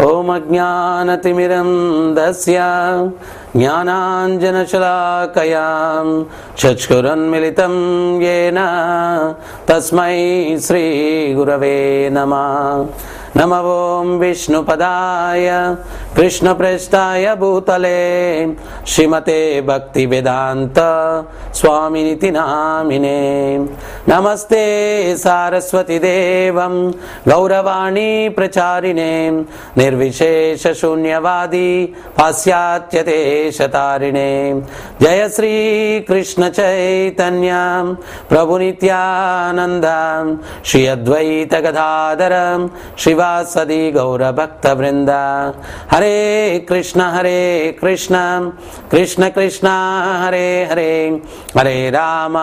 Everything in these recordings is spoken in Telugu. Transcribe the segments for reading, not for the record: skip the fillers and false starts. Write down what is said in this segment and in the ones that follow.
ఓం అజ్ఞానతిమిరంధస్య జ్ఞానాంజనశలాకయా చక్షురున్మిళితం యేన తస్మై శ్రీ గురవే నమః. నమ ఓం విష్ణుపదాయ కృష్ణప్రేష్ఠాయ భూతలే శ్రీమతే భక్తి వేదాంత స్వామినితి నామినే. నమస్తే సారస్వతి దేవం గౌరవాణి ప్రచారిణే నిర్విశేష శూన్యవాది పాశ్చాత్యదేశతారిణే. జయ శ్రీ కృష్ణ చైతన్య ప్రభు నిత్యానంద శ్రీ అద్వైత గదాధర శ్రీవాసది గౌరభక్త వృంద. హరే కృష్ణ కృష్ణ కృష్ణ హరే హరే, హరే రామ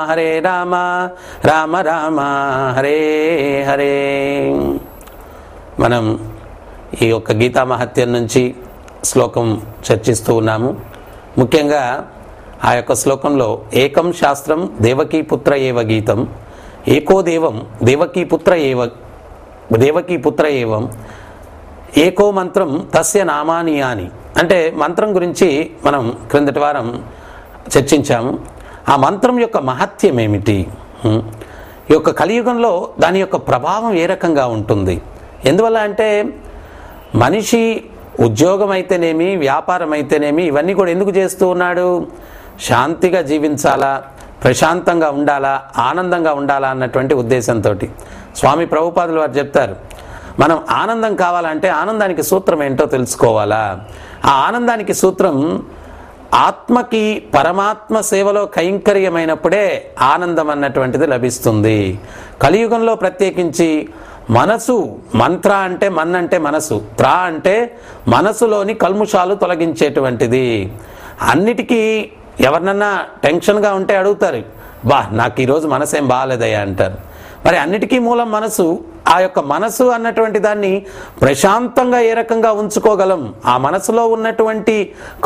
రామ రామ హరే హరే. మనం ఈ యొక్క గీతా మహత్యం నుంచి శ్లోకం చర్చిస్తూ ఉన్నాము. ముఖ్యంగా ఆ యొక్క శ్లోకంలో ఏకం శాస్త్రం దేవకీపుత్ర ఏవ గీతం, ఏకో దేవం దేవకీపుత్ర ఏవం, ఏకో మంత్రం తస్య నామాని అని. అంటే మంత్రం గురించి మనం క్రిందటి వారం చర్చించాము. ఆ మంత్రం యొక్క మహత్యం ఏమిటి, ఈ యొక్క కలియుగంలో దాని యొక్క ప్రభావం ఏ రకంగా ఉంటుంది. ఎందువల్ల అంటే మనిషి ఉద్యోగం అయితేనేమి వ్యాపారం అయితేనేమి ఇవన్నీ కూడా ఎందుకు చేస్తూ ఉన్నాడు? శాంతిగా జీవించాలా, ప్రశాంతంగా ఉండాలా, ఆనందంగా ఉండాలా అన్నటువంటి ఉద్దేశంతో. స్వామి ప్రభుపాదులు వారు చెప్తారు, మనం ఆనందం కావాలంటే ఆనందానికి సూత్రం ఏంటో తెలుసుకోవాలా. ఆ ఆనందానికి సూత్రం ఆత్మకి పరమాత్మ సేవలో కైంకర్యమైనప్పుడే ఆనందం అన్నటువంటిది లభిస్తుంది. కలియుగంలో ప్రత్యేకించి మనసు, మంత్ర అంటే మన్ అంటే మనసు, త్రా అంటే మనసులోని కల్ముషాలు తొలగించేటువంటిది. అన్నిటికీ ఎవరినన్నా టెన్షన్గా ఉంటే అడుగుతారు, బా నాకు ఈరోజు మనసేం బాగాలేదయ్యా అంటారు. మరి అన్నిటికీ మూలం మనసు. ఆ యొక్క మనసు అన్నటువంటి దాన్ని ప్రశాంతంగా ఏ రకంగా ఉంచుకోగలం? ఆ మనసులో ఉన్నటువంటి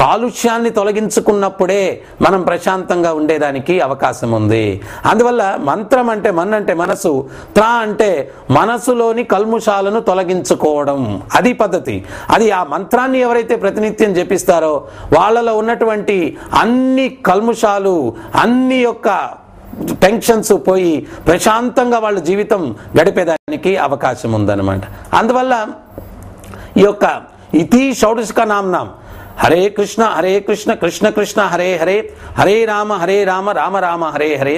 కాలుష్యాన్ని తొలగించుకున్నప్పుడే మనం ప్రశాంతంగా ఉండేదానికి అవకాశం ఉంది. అందువల్ల మంత్రం అంటే మన్ అంటే మనసు, త్రా అంటే మనసులోని కల్ముషాలను తొలగించుకోవడం. అది పద్ధతి. అది ఆ మంత్రాన్ని ఎవరైతే ప్రతినిత్యం జపిస్తారో వాళ్ళలో ఉన్నటువంటి అన్ని కల్ముషాలు, అన్ని యొక్క టెన్షన్స్ పోయి ప్రశాంతంగా వాళ్ళ జీవితం గడిపేదానికి అవకాశం ఉందన్నమాట. అందువల్ల ఈ యొక్క ఇతి షోడశక నామ్నాం హరే కృష్ణ కృష్ణ కృష్ణ హరే హరే, హరే రామ రామ రామ హరే హరే,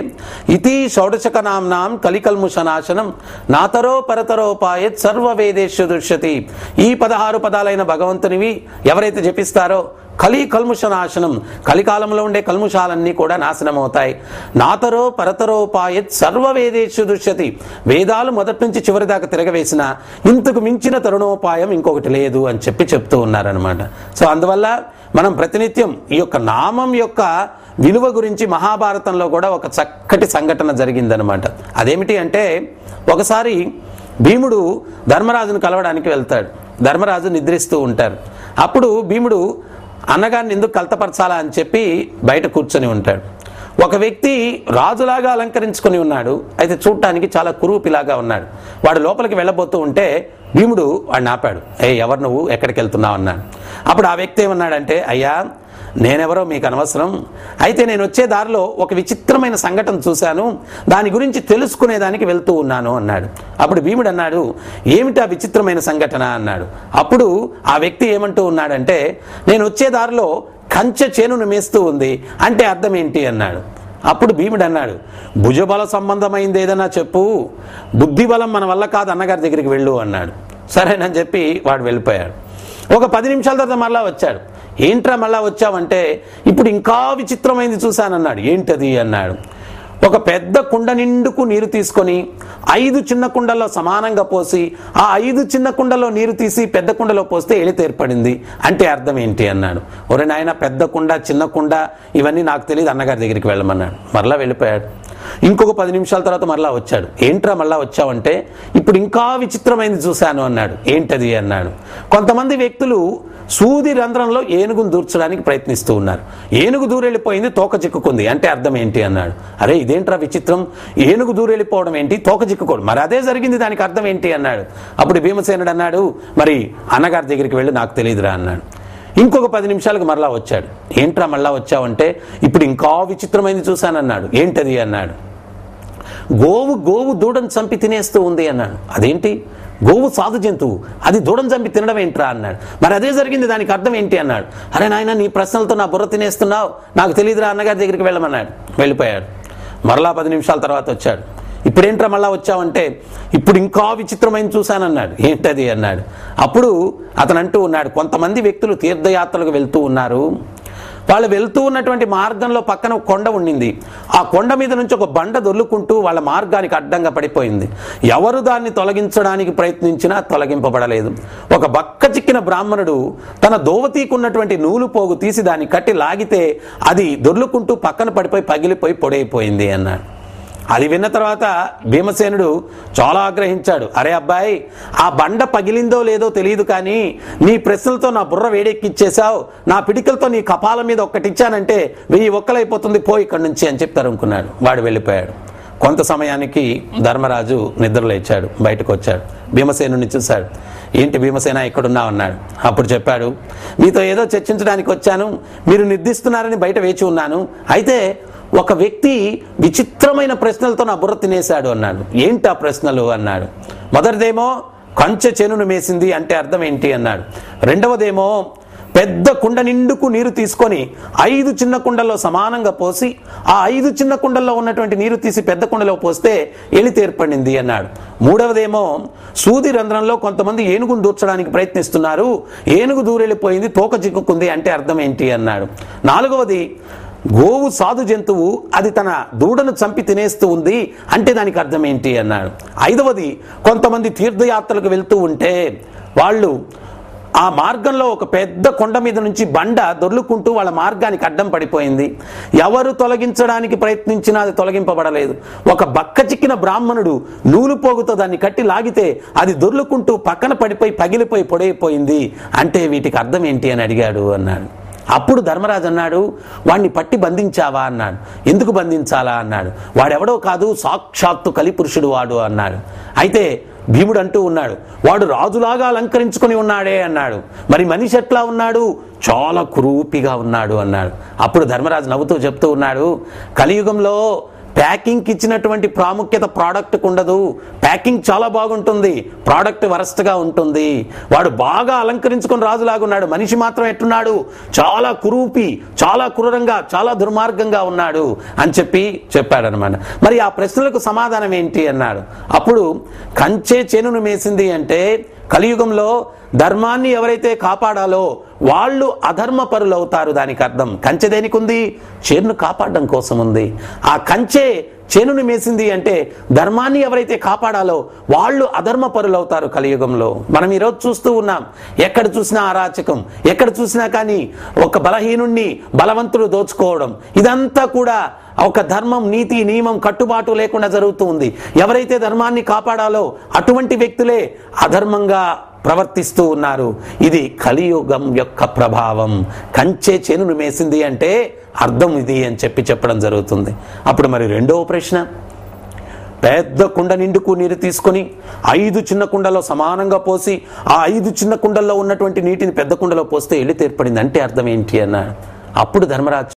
ఇతి షోడశక నామ్నాం కలికల్ముషనాశనం నాతరో పరతరోపాయత్ సర్వవేదేషు దృశ్యతి. ఈ 16 పదాలైన భగవంతునివి ఎవరైతే జపిస్తారో కల్ముషనాశనం, కలికాలంలో ఉండే కల్ముషాలన్నీ కూడా నాశనం అవుతాయి. నాతరో పరతరోపాయత్ సర్వవేదేషు దృశ్యతి. వేదాలు మొదటి నుంచి చివరి దాకా తిరగవేసిన ఇంతకు మించిన తరుణోపాయం ఇంకొకటి లేదు అని చెప్తూ ఉన్నారనమాట. సో అందువల్ల మనం ప్రతినిత్యం ఈ యొక్క నామం యొక్క విలువ గురించి మహాభారతంలో కూడా ఒక చక్కటి సంఘటన జరిగిందనమాట. అదేమిటి అంటే, ఒకసారి భీముడు ధర్మరాజును కలవడానికి వెళ్తాడు. ధర్మరాజు నిద్రిస్తూ ఉంటారు. అప్పుడు భీముడు అన్నగారిని ఎందుకు కలతపరచాలా అని చెప్పి బయట కూర్చొని ఉంటాడు. ఒక వ్యక్తి రాజులాగా అలంకరించుకొని ఉన్నాడు, అయితే చూడటానికి చాలా కురూపిలాగా ఉన్నాడు. వాడు లోపలికి వెళ్ళబోతూ ఉంటే భీముడు వాడిని ఆపాడు. ఎవరు నువ్వు, ఎక్కడికి వెళ్తున్నావు అన్నాడు. అప్పుడు ఆ వ్యక్తి ఏమన్నాడంటే, అయ్యా నేనెవరో మీకు అనవసరం, అయితే నేను వచ్చే దారిలో ఒక విచిత్రమైన సంఘటన చూశాను, దాని గురించి తెలుసుకునేదానికి వెళ్తూ ఉన్నాను అన్నాడు. అప్పుడు భీముడు అన్నాడు, ఏమిటి ఆ విచిత్రమైన సంఘటన అన్నాడు. అప్పుడు ఆ వ్యక్తి ఏమంటూ ఉన్నాడంటే, నేను వచ్చే దారిలో కంచె చేనును మేస్తూ ఉంది, అంటే అర్థం ఏంటి అన్నాడు. అప్పుడు భీముడు అన్నాడు, భుజబల సంబంధమైంది ఏదన్నా చెప్పు, బుద్ధిబలం మన వల్ల కాదు, అన్నగారి దగ్గరికి వెళ్ళు అన్నాడు. సరేనని చెప్పి వాడు వెళ్ళిపోయాడు. ఒక 10 నిమిషాల తర్వాత మళ్ళా వచ్చాడు. ఏంట్రా మళ్ళా వచ్చావంటే, ఇప్పుడు ఇంకా విచిత్రమైంది చూశానన్నాడు. ఏంటది అన్నాడు. ఒక పెద్ద కుండ నిండుకు నీరు తీసుకొని 5 చిన్న కుండల్లో సమానంగా పోసి ఆ 5 చిన్న కుండలో నీరు తీసి పెద్ద కుండలో పోస్తే ఎలిత ఏర్పడింది, అంటే అర్థం ఏంటి అన్నాడు. ఒరే నాయన, పెద్ద కుండ చిన్న కుండ ఇవన్నీ నాకు తెలియదు, అన్నగారి దగ్గరికి వెళ్ళమన్నాడు. మరలా వెళ్ళిపోయాడు. ఇంకొక 10 నిమిషాల తర్వాత మరలా వచ్చాడు. ఏంట్రా మళ్ళా వచ్చావంటే, ఇప్పుడు ఇంకా విచిత్రమైనది చూశాను అన్నాడు. ఏంటది అన్నాడు. కొంతమంది వ్యక్తులు సూది రంధ్రంలో ఏనుగును దూర్చడానికి ప్రయత్నిస్తూ ఉన్నారు. ఏనుగు దూరెళ్ళిపోయింది, తోక చిక్కుకుంది. అంటే అర్థం ఏంటి అన్నాడు. అరే ఇదేంట్రా విచిత్రం, ఏనుగు దూరెళ్ళిపోవడం ఏంటి, తోక చిక్కుకోవడం, మరి అదే జరిగింది, దానికి అర్థం ఏంటి అన్నాడు. అప్పుడు భీమసేనుడు అన్నాడు, మరి అన్నగారి దగ్గరికి వెళ్ళి నాకు తెలియదురా అన్నాడు. ఇంకొక 10 నిమిషాలకు మరలా వచ్చాడు. ఏంట్రా మళ్ళా వచ్చావంటే, ఇప్పుడు ఇంకా విచిత్రమైనది చూశానన్నాడు. ఏంటది అన్నాడు. గోవు దూడను చంపి తినేస్తూ ఉంది అన్నాడు. అదేంటి, గోవు సాధు జంతువు, అది దూడను చంపి తినడం ఏంట్రా అన్నాడు. మరి అదే జరిగింది, దానికి అర్థం ఏంటి అన్నాడు. అరే నాయన, నీ ప్రశ్నలతో నా బుర్ర తినేస్తున్నావు, నాకు తెలియదురా అన్నగారి దగ్గరికి వెళ్ళమన్నాడు. వెళ్ళిపోయాడు. మరలా 10 నిమిషాల తర్వాత వచ్చాడు. ఇప్పుడేంట్రా మళ్ళా వచ్చావంటే, ఇప్పుడు ఇంకా విచిత్రమైన చూశానన్నాడు. ఏంటది అన్నాడు. అప్పుడు అతను అంటూ ఉన్నాడు, కొంతమంది వ్యక్తులు తీర్థయాత్రలకు వెళ్తూ ఉన్నారు. వాళ్ళు వెళ్తూ ఉన్నటువంటి మార్గంలో పక్కన ఒక కొండ ఉండింది. ఆ కొండ మీద నుంచి ఒక బండ దొర్లుకుంటూ వాళ్ళ మార్గానికి అడ్డంగా పడిపోయింది. ఎవరు దాన్ని తొలగించడానికి ప్రయత్నించినా తొలగింపబడలేదు. ఒక బక్క చిక్కిన బ్రాహ్మణుడు తన దోవతీకున్నటువంటి నూలు పోగు తీసి దాన్ని కట్టి లాగితే అది దొర్లుకుంటూ పక్కన పడిపోయి పగిలిపోయి పొడైపోయింది అన్నాడు. అది విన్న తర్వాత భీమసేనుడు చాలా ఆగ్రహించాడు. అరే అబ్బాయి, ఆ బండ పగిలిందో లేదో తెలియదు, కానీ నీ ప్రశ్నలతో నా బుర్ర వేడెక్కిచ్చేశావు. నా పిడికలతో నీ కపాల మీద ఒక్కటిచ్చానంటే 1000 ఒక్కలైపోతుంది, పో ఇక్కడి నుంచి అని చెప్పి తరుముకున్నాడు. వాడు వెళ్ళిపోయాడు. కొంత సమయానికి ధర్మరాజు నిద్రలేచాడు, బయటకు వచ్చాడు. భీమసేనుని చూశాడు. ఏంటి భీమసేన, ఎక్కడున్నావు అన్నాడు. అప్పుడు చెప్పాడు, మీతో ఏదో చర్చించడానికి వచ్చాను, మీరు నిర్దిస్తున్నారని బయట వేచి ఉన్నాను. అయితే ఒక వ్యక్తి విచిత్రమైన ప్రశ్నలతో నా బుర్ర తినేశాడు అన్నాడు. ఏంటి ఆ ప్రశ్నలు అన్నాడు. మొదటిదేమో కంచె చేనును మేసింది అంటే అర్థం ఏంటి అన్నాడు. రెండవదేమో పెద్ద కుండ నిండుకు నీరు తీసుకొని 5 చిన్న కుండల్లో సమానంగా పోసి ఆ 5 చిన్న కుండల్లో ఉన్నటువంటి నీరు తీసి పెద్ద కుండలో పోస్తే ఎలితి ఏర్పడింది అన్నాడు. మూడవదేమో సూది రంధ్రంలో కొంతమంది ఏనుగును దూర్చడానికి ప్రయత్నిస్తున్నారు, ఏనుగు దూరెళ్ళిపోయింది, తోక చిక్కుకుంది అంటే అర్థం ఏంటి అన్నాడు. నాలుగవది గోవు సాధు జంతువు, అది తన దూడను చంపి తినేస్తూ ఉంది అంటే దానికి అర్థం ఏంటి అన్నాడు. ఐదవది కొంతమంది తీర్థయాత్రలకు వెళ్తూ ఉంటే వాళ్ళు ఆ మార్గంలో ఒక పెద్ద కొండ మీద నుంచి బండ దొర్లుకుంటూ వాళ్ళ మార్గానికి అడ్డం పడిపోయింది. ఎవరు తొలగించడానికి ప్రయత్నించినా అది తొలగింపబడలేదు. ఒక బక్క చిక్కిన బ్రాహ్మణుడు నూలు పోగుతో దాన్ని కట్టి లాగితే అది దొర్లుకుంటూ పక్కన పడిపోయి పగిలిపోయి పొడైపోయింది అంటే వీటికి అర్థం ఏంటి అని అడిగాడు అన్నాడు. అప్పుడు ధర్మరాజు అన్నాడు, వాణ్ణి పట్టి బంధించావా అన్నాడు. ఎందుకు బంధించాలా అన్నాడు. వాడెవడో కాదు, సాక్షాత్తు కలిపురుషుడు వాడు అన్నాడు. అయితే భీముడు అంటూ ఉన్నాడు, వాడు రాజులాగా అలంకరించుకొని ఉన్నాడే అన్నాడు. మరి మనిషి ఎట్లా ఉన్నాడు? చాలా కురూపిగా ఉన్నాడు అన్నాడు. అప్పుడు ధర్మరాజు నవ్వుతూ చెప్తూ ఉన్నాడు, కలియుగంలో ప్యాకింగ్కి ఇచ్చినటువంటి ప్రాముఖ్యత ప్రోడక్ట్కి ఉండదు. ప్యాకింగ్ చాలా బాగుంటుంది, ప్రోడక్ట్ వరస్ట్గా ఉంటుంది. వాడు బాగా అలంకరించుకొని రాజులాగున్నాడు, మనిషి మాత్రం ఎట్టున్నాడు? చాలా కురూపి, చాలా క్రూరంగా, చాలా దుర్మార్గంగా ఉన్నాడు అని చెప్పాడనమాట. మరి ఆ ప్రశ్నలకు సమాధానం ఏంటి అన్నాడు. అప్పుడు కంచె చేనును మేసింది అంటే కలియుగంలో ధర్మాన్ని ఎవరైతే కాపాడాలో వాళ్ళు అధర్మపరులు అవుతారు. దానికి అర్థం కంచె దేనికి ఉంది? చేనును కాపాడడం కోసం ఉంది. ఆ కంచె చేనుని మేసింది అంటే ధర్మాన్ని ఎవరైతే కాపాడాలో వాళ్ళు అధర్మపరులు అవుతారు కలియుగంలో. మనం ఈరోజు చూస్తూ ఉన్నాం, ఎక్కడ చూసినా అరాచకం, ఎక్కడ చూసినా కానీ ఒక బలహీనుణ్ణి బలవంతుడు దోచుకోవడం, ఇదంతా కూడా ఒక ధర్మం, నీతి, నియమం, కట్టుబాటు లేకుండా జరుగుతూ ఉంది. ఎవరైతే ధర్మాన్ని కాపాడాలో అటువంటి వ్యక్తులే అధర్మంగా ప్రవర్తిస్తూ ఉన్నారు. ఇది కలియుగం యొక్క ప్రభావం. కంచె చేనును మేసింది అంటే అర్థం ఇది అని చెప్పడం జరుగుతుంది. అప్పుడు మరి రెండవ ప్రశ్న, పెద్ద కుండ నిండుకు నీరు తీసుకొని 5 చిన్న కుండలో సమానంగా పోసి ఆ 5 చిన్న కుండల్లో ఉన్నటువంటి నీటిని పెద్ద కుండలో పోస్తే ఎలితి ఏర్పడింది అంటే అర్థం ఏంటి అన్నాడు. అప్పుడు ధర్మరాజు